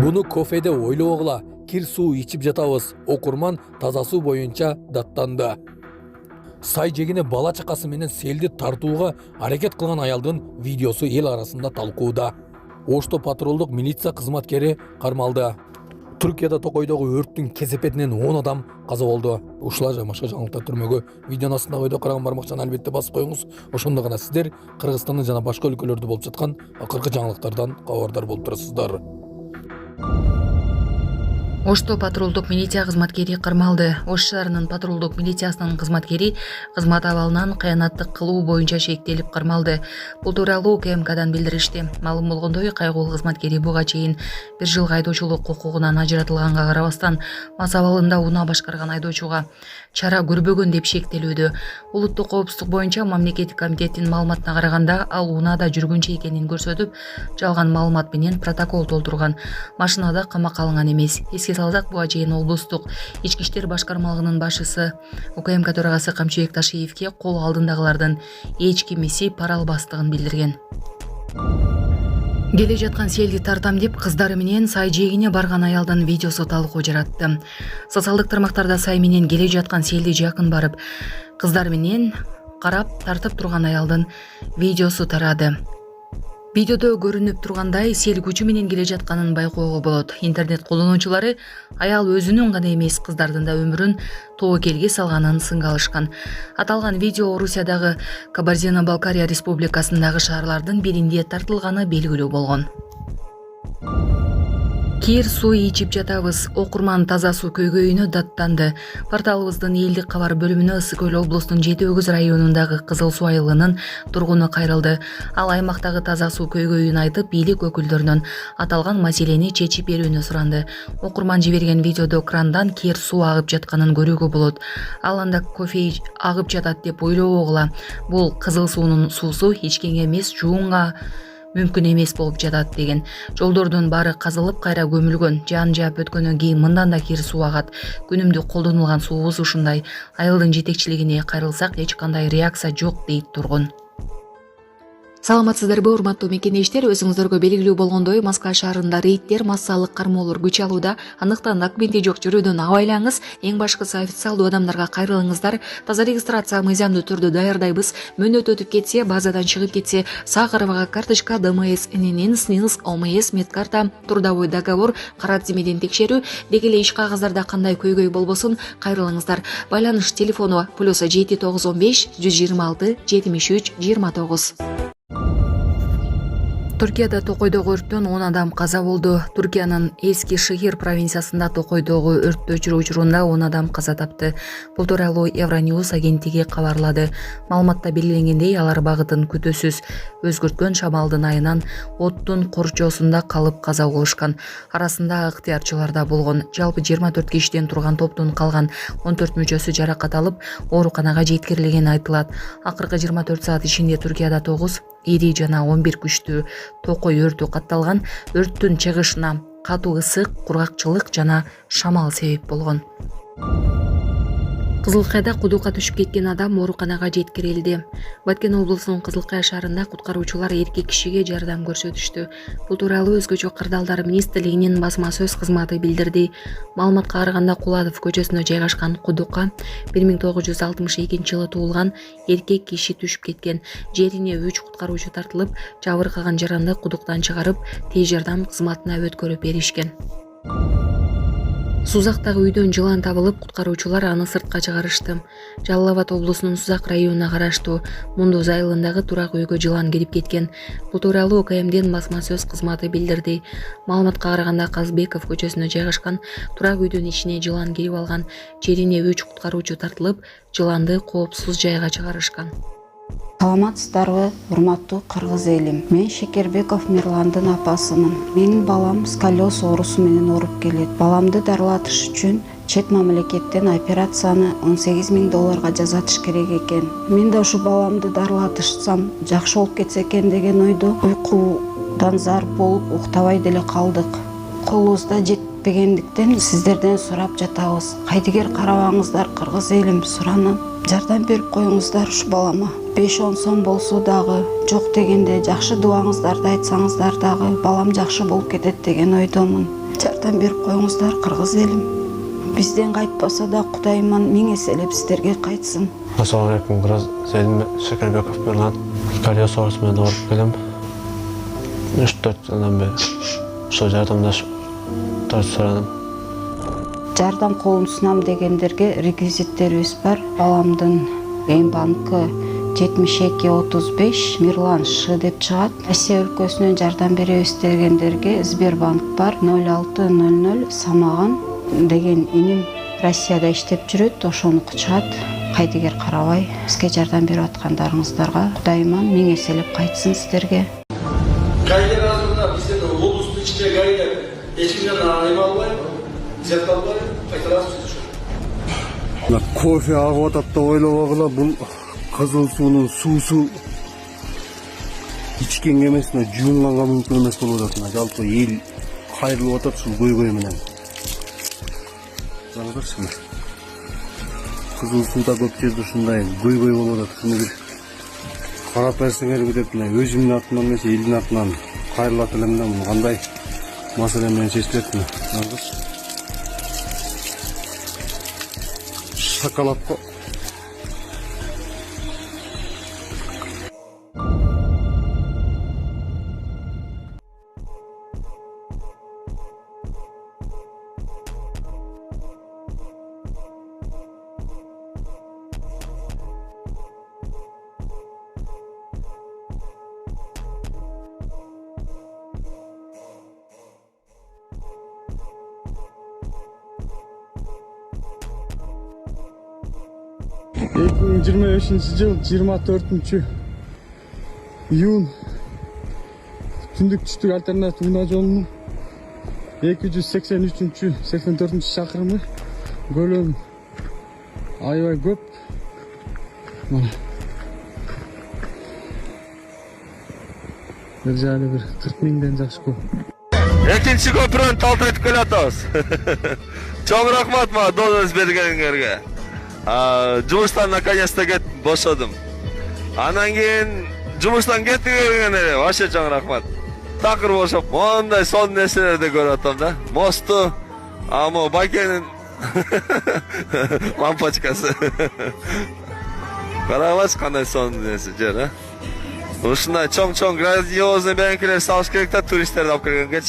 Буну кофеде ойлогула, кир суу ичип жатабыз. Окурман таза суу боюнча даттанды. Сай жегине бала чакасы менен селди тартууга аракет кылган аялдын видеосу эл арасында талкууда. Ошто патрулдук милиция кызматкери кармалды. Түркияда Токойдогу өрттүн кесепетинен 10 адам каза болду. Ушулар жамашка жаңылыктар түрмөгө видеонун астына ойдо караган бармакчаны албетте басып коюңуз. Ошондо гана сиздер Кыргызстандын жана башка өлкөлөрдө болуп жаткан акыркы жаңылыктардан кабардар болуп турасыздар. Ошто патрулдук милиция кызматкери кармалды. Ош шаарынын патрулдук милициясынын кызматкери кызмат абалынан кыянаттык кылуу боюнча шектелип кармалды. Бул тууралуу УКМКдан билдиришти. Маалым болгондой, кайгылуу кызматкери буга чейин 1 жылга айдоочулук укугунан ажыратылганга карабастан, мас абалында унаа башкарган айдоочуга чара көрбөгөн деп шектелүүдө. Улуттук коопсуздук боюнча мамлекеттик комитеттин маалыматына караганда, ал унаада жүргүнчү экенин көрсөтүп, жалган маалымат менен протокол толтурган. Машинада камакка алынган эмес. Эске салсак, буга чейин облустук ички иштер башкармалыгынын башчысы УКМК төрагасы Камчыбек Ташиевке кол алдындагылардын эч кимиси пара албастыгын билдирген. Келе жаткан селди тартам деп кыздары менен сай жээгине барган аялдын видеосу талкуу жаратты. Социалдык тармактарда сай менен келе жаткан селди жакын барып, кыздар менен карап тартып турган аялдын видеосу тарады. Видеодо көрүнүп тургандай, сел күчү менен келе жатканын байкоого болот. Интернет колдонуучулары аял өзүнүн гана эмес, кыздардын да өмүрүн тобокелге салганын сынга алышкан. Аталган видео Орусиядагы Кабардино-Балкария республикасындагы шаарлардын биринде тартылганы белгилүү болгон. Кир суу ичип жатабыз. Окурман таза суу көйгөйүнө даттанды. Порталыбыздын элдик кабар бөлүмүнө Ысык Көл облусунун Жети Өгүз районундагы Кызыл Суу айылынын тургуну кайрылды. Ал аймактагы таза суу көйгөйүн айтып, бийлик өкүлдөрүнөн аталган маселени чечип берүүнү суранды. Окурман жиберген видеодо крандан кир суу агып жатканын көрүүгө болот. Ал анда кофе агып жатат деп ойлобогула. Бул кызыл суунун суусу ичкенге эмес, жуунга мүмкүн эмес болуп жатат деген. Жолдордун баары казылып, кайра көмүлгөн. Жаан жаап өткөндөн кийин мындан да кир суу агат. Күнүмдүк колдонулган суубуз ушундай. Айылдын жетекчилигине кайрылсак, эч кандай реакция жок дейт тургун. Саламатсыздарбы, урматтуу мекендештер? Өзүңүздөргө белгилүү болгондой, Москва шаарында рейдтер, массалык кармоолор күч алууда. Андыктан документи жок жүрүүдөн абайлаңыз. Эң башкысы официалдуу адамдарга кайрылыңыздар. Таза регистрация мыйзамдуу түрдө даярдайбыз. Мөөнөт өтүп кетсе, базадан чыгып кетсе, Сахарова карточка, ДМС, ННН, СНИЛС, ОМС, медкарта, трудовой договор, кара тизмеден текшерүү, деги эле иш кагаздарда кандай көйгөй болбосун кайрылыңыздар. Байланыш телефону +7 915 126 73 29. Түркияда Токойдогу өрттөн 10 адам каза болду. Түркиянын Эски Шыгыр провинциясында Токойдогу өрттү өчүрүү учурунда 10 адам каза тапты. Бул тууралуу Евроньюз агенттиги кабарлады. Маалыматта белгиленгендей, алар багытын күтүүсүз өзгөрткөн шамалдын айынан оттун корчоосунда калып каза болушкан. Арасында ыктыярчылар да болгон. Жалпы 24 кишиден турган топтун калган 14 мүчөсү жаракат алып, ооруканага жеткирилгени айтылат. Акыркы 24 саат ичинде Түркияда 9 ири жана 11 күчтүү токой өртү катталган. Өрттүн чыгышына катуу ысык, кургакчылык жана шамал себеп болгон. Кызылкайда кудукка түшүп кеткен адам ооруканага жеткирилди. Баткен облусунун Кызылкай шаарында куткаруучулар эркек кишиге жардам көрсөтүштү. Бул тууралуу Өзгөчө кырдаалдар министрлигинин басма сөз кызматы билдирди. Маалыматка караганда, Куладов көчөсүнө жайгашкан кудукка 1962 жылы туулган эркек киши түшүп кеткен. Жерине 3 куткаруучу тартылып, жабыркаган жаранды кудуктан чыгарып, тез жардам кызматына өткөрүп беришкен. Сузактагы үйдөн жылан табылып, куткаруучулар аны сыртка чыгарышты. Жалал Абад облусунун Сузак районуна караштуу Мундуз айылындагы турак үйгө жылан кирип кеткен. Бул тууралуу УКМдин басма сөз кызматы билдирди. Маалыматка караганда, Казбеков көчөсүнө жайгашкан турак үйдүн ичине жылан кирип алган. Жерине 3 куткаруучу тартылып, жыланды коопсуз жайга чыгарышкан. Саламатсыздарбы, урматтуу кыргыз элим. Мен Шекербеков Мирландын апасымын. Менин балам сколиоз оорусу менен ооруп келет. Баламды дарылатыш үчүн чет мамлекеттен операцияны $18,000 жасатыш керек экен. Мен да ушу баламды дарылатышсам жакшы болуп кетсе экен деген ойдо уйкудан зар болуп уктабай деле калдык. Колубузда жетпегендиктен сиздерден сурап жатабыз. Кайдыгер карабаңыздар, кыргыз элим, суранам. Жардам берип коюңуздар ушу балама. 5-10 сом болсо дагы, жок дегенде жакшы дубаңыздарды айтсаңыздар дагы балам жакшы болуп кетет деген ойдомун. жардам берип коюңуздар, кыргыз элим. Бизден кайтпаса да Кудайыман миң эселеп сиздерге кайтсын. Ассалаумалейкум, кыргыз элим. Шекербеков Мирлан. Сколиоз оорусу менен ооруп келем. 3-4 жылдан бери ошо жардамдашып сурадым. Жардам колун сунам дегендерге реквизиттерибиз бар. Баламдын банкы 7235 Мирлан Ш деп чыгат. Россия өлкөсүнөн жардам беребиз дегендерге Сбербанк бар 0600 Самаган деген иним Россияда иштеп жүрөт, ошонуку чыгат. Кайдыгер карабай бизге жардам берип аткандарыңыздарга Кудайыман миң эселеп кайтсын сиздерге. Gayrı razında bizden olumsuz içine gayrı eşkinden anlayma almayı, ziyartlarları kaytaraz sözü. Кофе агып атат деп ойлобогула, бул кызыл суунун суусу ичкенге эмес, жуунганга мүмкүн эмес болуп атат. Жалпы эл кайрылып атат ушул көйгөй менен. Караңдарчы. Кызыл сууда көп жерде ушундай көйгөй болуп атат. Шуну бир карап берсеңер деп, өзүмдүн атыман эмес, элдин атынан кайрылат элем да, муну кандай маселе менен чечилет. Караңдарчы. Шоколадко. жыл 24 июнь түндүк түштүк альтернатив унаа жолунун 283-84 чакырымы көлөм аябай көп. Мына бир жайлы бир 40 миңден жакшы көп. Экинчи көпүрөнү талтырып келатабыз. Чоң рахмат мага дооңуз бергениңерге. Жумуштан наконец-то бошодум. Анан кийин жумуштан кеткен эле, вообще чоң рахмат. Такыр бошоп, мондай сонун нерселерди көрүп атам да. Мосту, могу байкенин лампочкасы. Караңыз кандай сонун нерсе жер, Ушундай чоң-чоң грандиозный бейнекелер салыш керек да, туристтерди алып келгенге.